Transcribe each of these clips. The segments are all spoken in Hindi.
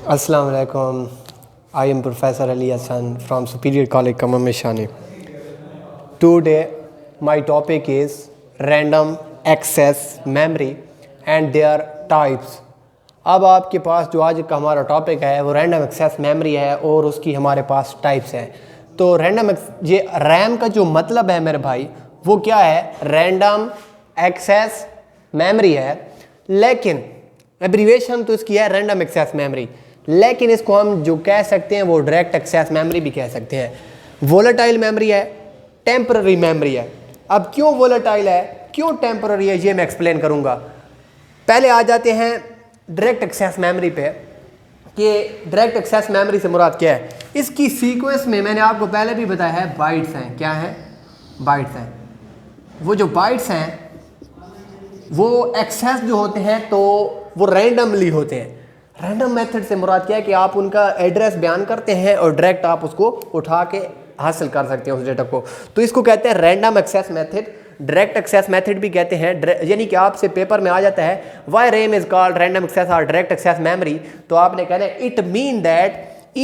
Assalamu alaikum. I am Professor Ali Hassan from Superior College Kamam Meshani. Today my topic is random access memory and their types. अब आपके पास जो आज का हमारा टॉपिक है वो रैंडम एक्सेस मेमोरी है और उसकी हमारे पास टाइप्स हैं। तो ये रैम का जो मतलब है मेरे भाई वो क्या है, रैंडम एक्सेस मेमोरी है, लेकिन एब्रीवेशन तो इसकी है रैंडम एक्सेस मेमोरी, लेकिन इसको हम जो कह सकते हैं वो डायरेक्ट एक्सेस मेमोरी भी कह सकते हैं। वोलेटाइल मेमोरी है, टेम्पररी मेमोरी है। अब क्यों वोलेटाइल है, क्यों टेम्पररी है, ये मैं एक्सप्लेन करूंगा। पहले आ जाते हैं डायरेक्ट एक्सेस मेमोरी पे कि डायरेक्ट एक्सेस मेमोरी से मुराद क्या है। इसकी सीक्वेंस में मैंने आपको पहले भी बताया है बाइट्स हैं। क्या है? बाइट्स हैं। वो जो बाइट्स हैं वो एक्सेस जो होते हैं तो वो रैंडमली होते हैं। रैंडम मेथड से मुराद क्या है कि आप उनका एड्रेस बयान करते हैं और डायरेक्ट आप उसको उठा के हासिल कर सकते हैं उस डेटा को। तो इसको कहते हैं random access method, direct access method भी कहते हैं। यानी कि आपसे पेपर में आ जाता है why RAM is called random access और डायरेक्ट एक्सेस मेमोरी, तो आपने कहना है it mean that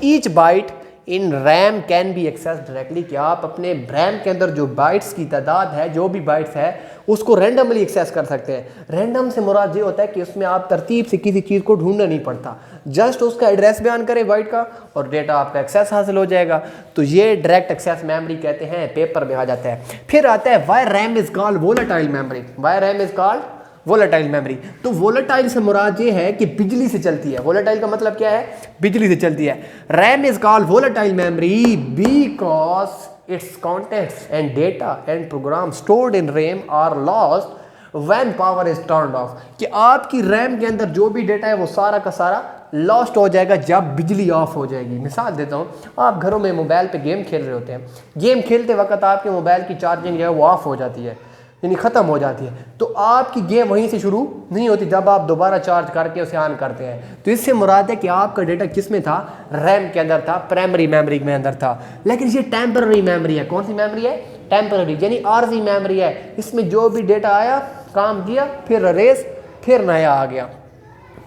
each byte in RAM can be access directly, कि आप अपने रैम के अंदर जो बाइट्स की तादाद है, जो भी बाइट्स है उसको रैंडमली एक्सेस कर सकते हैं। रैंडम से मुराद ये होता है कि उसमें आप तरतीब से किसी चीज़ को ढूंढना नहीं पड़ता, जस्ट उसका एड्रेस बयान करें बाइट का और डेटा आपका एक्सेस हासिल हो जाएगा। तो ये डायरेक्ट एक्सेस मेमोरी कहते हैं, पेपर में आ जाता है। फिर आता है why RAM is called volatile memory. Why RAM is called volatile memory. तो वोलेटाइल से मुराद ये है कि बिजली से चलती है। वोलेटाइल का मतलब क्या है? बिजली से चलती है। RAM is called volatile memory because its contacts and data and program stored in RAM are lost when power is turned off, कि आपकी रैम के अंदर जो भी डेटा है वो सारा का सारा लॉस्ट हो जाएगा जब बिजली ऑफ हो जाएगी। मिसाल देता हूँ, आप घरों में मोबाइल पे गेम खेल रहे होते हैं, गेम खेलते वक्त आपके मोबाइल की चार्जिंग जो है वो ऑफ हो जाती है, यानी ख़त्म हो जाती है। तो आपकी गेम वहीं से शुरू नहीं होती जब आप दोबारा चार्ज करके उसे ऑन करते हैं। तो इससे मुराद है कि आपका डेटा किस में था? रैम के अंदर था, प्राइमरी मेमोरी में अंदर था। लेकिन ये टेम्पररी मेमोरी है। कौन सी मेमोरी है? टेम्पररी, यानी आर्जी मेमोरी है। इसमें जो भी डेटा आया, काम किया, फिर रेस, फिर नया आ गया।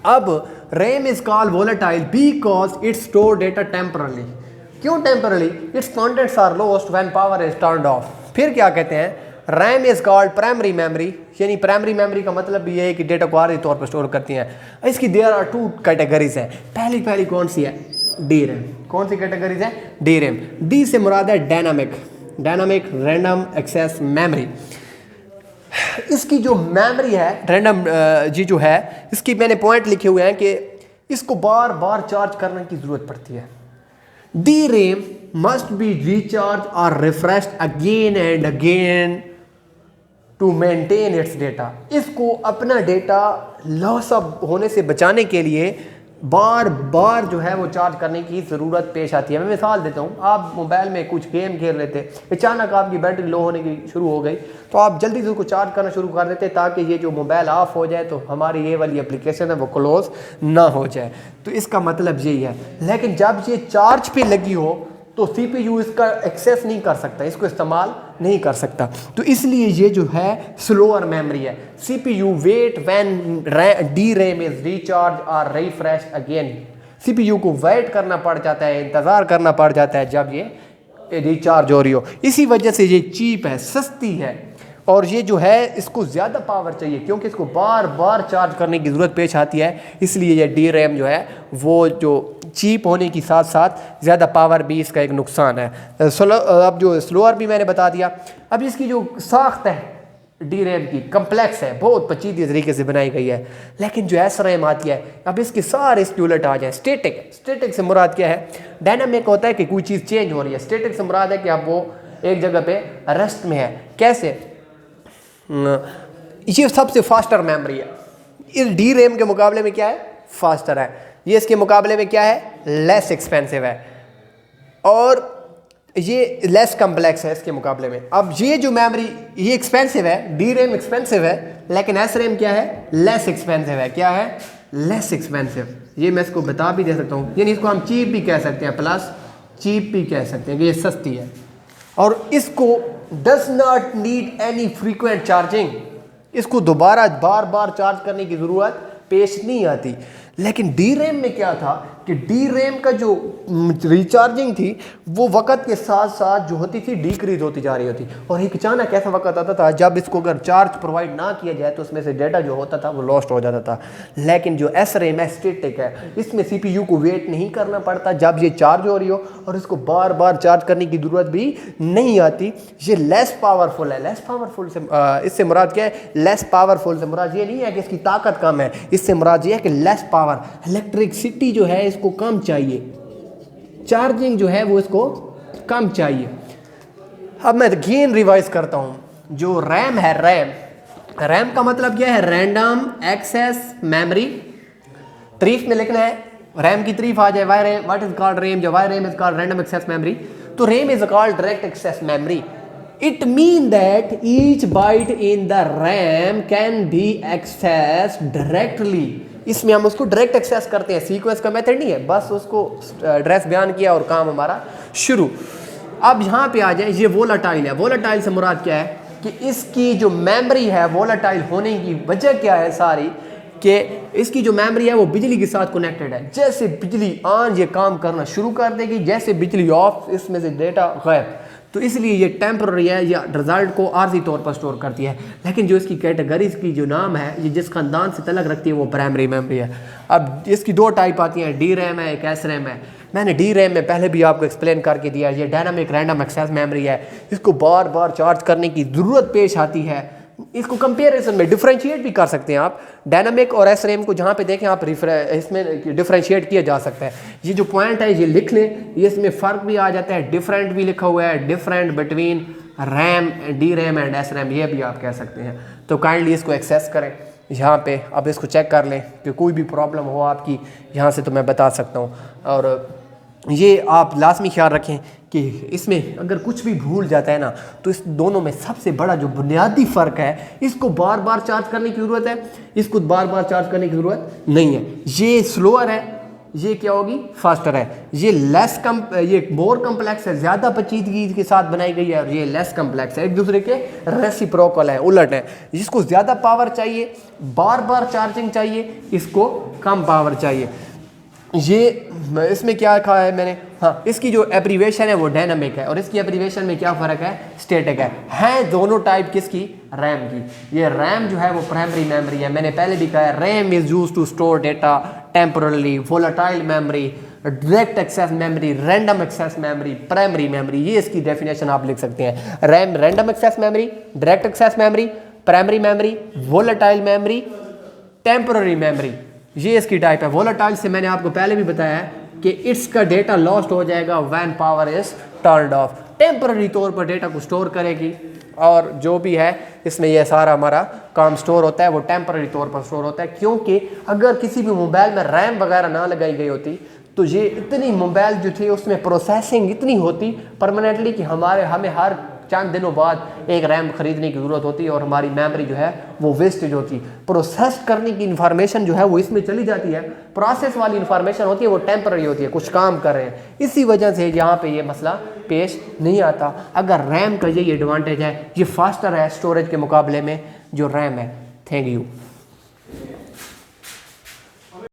अब RAM is called volatile because its store data temporarily. क्यों temporarily? Its contents are lost when power is turned off. फिर क्या कहते हैं? RAM is called primary memory, यानी प्राइमरी मेमोरी का मतलब भी है कि डेटा को आर्जी तौर पर स्टोर करती हैं। इसकी देयर आर टू कैटेगरीज हैं। पहली कौन सी है? D RAM. कौन सी कैटेगरीज है? D RAM. डी से मुराद है डायनामिक रैंडम एक्सेस मेमोरी। इसकी जो मेमोरी है रैंडम जी जो है, इसकी मैंने पॉइंट लिखे हुए हैं कि इसको बार बार चार्ज करने की ज़रूरत पड़ती है। D RAM must be recharge और refreshed again and again to maintain its data. इसको अपना डेटा लॉस होने से बचाने के लिए बार बार जो है वो चार्ज करने की ज़रूरत पेश आती है। मैं मिसाल देता हूँ, आप मोबाइल में कुछ गेम खेल रहे थे, अचानक आपकी बैटरी लो होने की शुरू हो गई, तो आप जल्दी से उसको चार्ज करना शुरू कर देते ताकि ये जो मोबाइल ऑफ हो जाए तो हमारी ये वाली एप्लीकेशन है वो क्लोज ना हो जाए। तो इसका मतलब यही है। लेकिन जब ये चार्ज पे लगी हो तो सीपीयू इसका एक्सेस नहीं कर सकता, इसको इस्तेमाल नहीं कर सकता। तो इसलिए ये जो है स्लोअर मेमोरी है। CPU wait when D RAM is recharge और रिफ्रेश अगेन। सीपीयू को वेट करना पड़ जाता है, इंतज़ार करना पड़ जाता है जब ये रिचार्ज हो रही हो। इसी वजह से ये चीप है, सस्ती है, और ये जो है इसको ज़्यादा पावर चाहिए क्योंकि इसको बार बार चार्ज करने की ज़रूरत पेश आती है। इसलिए ये डी रैम जो है वो जो चीप होने की साथ साथ ज़्यादा पावर भी इसका एक नुकसान है। अब जो स्लोअर भी मैंने बता दिया। अब इसकी जो साख्त है डी रैम की कम्प्लेक्स है, बहुत पेचीदे तरीके से बनाई गई है। लेकिन जो एस रैम आती है, अब इसके सारे इसके उलट आ जाए। स्टेटिक से मुराद क्या है? डायनामिक होता है कि कोई चीज़ चेंज हो रही है। स्टेटिक से मुराद है कि अब वो एक जगह पे रेस्ट में है। कैसे? ये सबसे फास्टर मेमोरी है। इस डी रैम के मुकाबले में क्या है? फास्टर है। ये इसके मुकाबले में क्या है? लेस एक्सपेंसिव है, और ये लेस कम्प्लेक्स है इसके मुकाबले में। अब ये जो मेमोरी ये एक्सपेंसिव है, डी रैम एक्सपेंसिव है, लेकिन एस रैम क्या है? लेस एक्सपेंसिव है। क्या है? Less expensive. ये मैं इसको बता भी दे सकता हूँ, यानी इसको हम चीप भी कह सकते हैं, प्लस चीप भी कह सकते हैं कि ये सस्ती है। और इसको does not need any frequent charging, इसको दोबारा बार बार चार्ज करने की ज़रूरत पेश नहीं आती। लेकिन डी रैम में क्या था कि डी रैम का जो रिचार्जिंग थी वो वक्त के साथ साथ जो होती थी डिक्रीज होती जा रही होती, और एक अचानक ऐसा वक्त आता था जब इसको अगर चार्ज प्रोवाइड ना किया जाए तो उसमें से डेटा जो होता था वो लॉस्ट हो जाता था। लेकिन जो एस रैम है स्टैटिक है, इसमें CPU को वेट नहीं करना पड़ता जब ये चार्ज हो रही हो, और इसको बार बार चार्ज करने की ज़रूरत भी नहीं आती। ये लेस पावरफुल है। लेस पावरफुल से इससे मुराद क्या है? लेस पावरफुल से मुराद ये नहीं है कि इसकी ताकत कम है, इससे मुराद ये है कि लेस पावर, इलेक्ट्रिसिटी जो है इसको कम चाहिए, चार्जिंग जो है वो इसको कम चाहिए। अब मैं अगेन रिवाइज करता हूं। जो रैम है, रैम का मतलब क्या है? Random access memory. तारीफ में लिखना है, रैम की तारीफ आ जाए, why RAM, what is called RAM, जो why RAM is called random access memory. तो RAM is called direct access memory. It mean that each byte in the RAM can be accessed directly। इसमें हम उसको डायरेक्ट एक्सेस करते हैं, सीक्वेंस का मेथड नहीं है, बस उसको एड्रेस बयान किया और काम हमारा शुरू। अब यहाँ पे आ जाए, ये वोलाटाइल है। वोलाटाइल से मुराद क्या है कि इसकी जो मेमोरी है, वोलाटाइल होने की वजह क्या है सारी, कि इसकी जो मेमोरी है वो बिजली के साथ कनेक्टेड है। जैसे बिजली ऑन ये काम करना शुरू कर देगी, जैसे बिजली ऑफ इसमें से डेटा गायब। तो इसलिए ये टेम्पररी है या रिजल्ट को आर्जी तौर पर स्टोर करती है। लेकिन जो इसकी कैटेगरीज की जो नाम है, ये जिस खानदान से तलक रखती है वो प्राइमरी मेमोरी है। अब इसकी दो टाइप आती हैं, डी रैम है, एक एस रैम है। मैंने डी रैम में पहले भी आपको एक्सप्लेन करके दिया, ये डायनामिक रैंडम एक्सेस मेमोरी है। इसको बार बार चार्ज करने की ज़रूरत पेश आती है। इसको कंपेरिजन में डिफरेंशिएट भी कर सकते हैं आप, डायनामिक और एस रैम को जहाँ पे देखें आप इसमें डिफरेंशिएट किया जा सकता है। ये जो पॉइंट है ये लिख लें, ये इसमें फ़र्क भी आ जाता है, डिफरेंट भी लिखा हुआ है, different between RAM, D RAM and S RAM, ये भी आप कह सकते हैं। तो काइंडली इसको एक्सेस करें यहाँ पे। अब इसको चेक कर लें कि कोई भी प्रॉब्लम हो आपकी यहाँ से तो मैं बता सकता हूँ। और ये आप लाजमी ख्याल रखें कि इसमें अगर कुछ भी भूल जाता है ना, तो इस दोनों में सबसे बड़ा जो बुनियादी फ़र्क है, इसको बार बार चार्ज करने की ज़रूरत है, इसको बार बार चार्ज करने की ज़रूरत नहीं है। ये स्लोअर है, ये क्या होगी? फास्टर है। ये ये मोर कम्प्लेक्स है, ज़्यादा पेचीदगी के साथ बनाई गई है, और ये लेस कम्प्लेक्स है, एक दूसरे के रेसिप्रोकल है, उलट है। जिसको ज़्यादा पावर चाहिए, बार बार चार्जिंग चाहिए, इसको कम पावर चाहिए। ये इसमें क्या लिखा है मैंने? हाँ, इसकी जो एब्रीवेशन है वो डायनामिक है, और इसकी एब्रीवेशन में क्या फ़र्क है? स्टैटिक है दोनों टाइप किसकी? रैम की। ये रैम जो है वो प्राइमरी मेमोरी है। मैंने पहले भी कहा है, RAM is used to store data temporarily, volatile memory, direct access memory, random access memory, primary memory. ये इसकी डेफिनेशन आप लिख सकते हैं। RAM random access memory, direct access memory, primary memory, volatile memory, temporary memory, ये इसकी टाइप है। वोलेटाइल से मैंने आपको पहले भी बताया है कि इसका डेटा लॉस्ट हो जाएगा when power is turned of. Temporary तौर पर डेटा को स्टोर करेगी, और जो भी है इसमें यह सारा हमारा काम स्टोर होता है वो टेम्पररी तौर पर स्टोर होता है। क्योंकि अगर किसी भी मोबाइल में रैम वगैरह ना लगाई गई होती तो ये इतनी मोबाइल जो थी उसमें प्रोसेसिंग इतनी होती परमानेंटली कि हमें हर चंद दिनों बाद एक रैम खरीदने की ज़रूरत होती है, और हमारी मेमोरी जो है वो वेस्टेज होती। प्रोसेस करने की इन्फॉर्मेशन जो है वो इसमें चली जाती है, प्रोसेस वाली इन्फॉर्मेशन होती है वो टेम्पररी होती है, कुछ काम कर रहे हैं। इसी वजह से यहाँ पे ये मसला पेश नहीं आता। अगर रैम का यही एडवांटेज है, ये फास्टर है स्टोरेज के मुकाबले में जो रैम है। Thank you.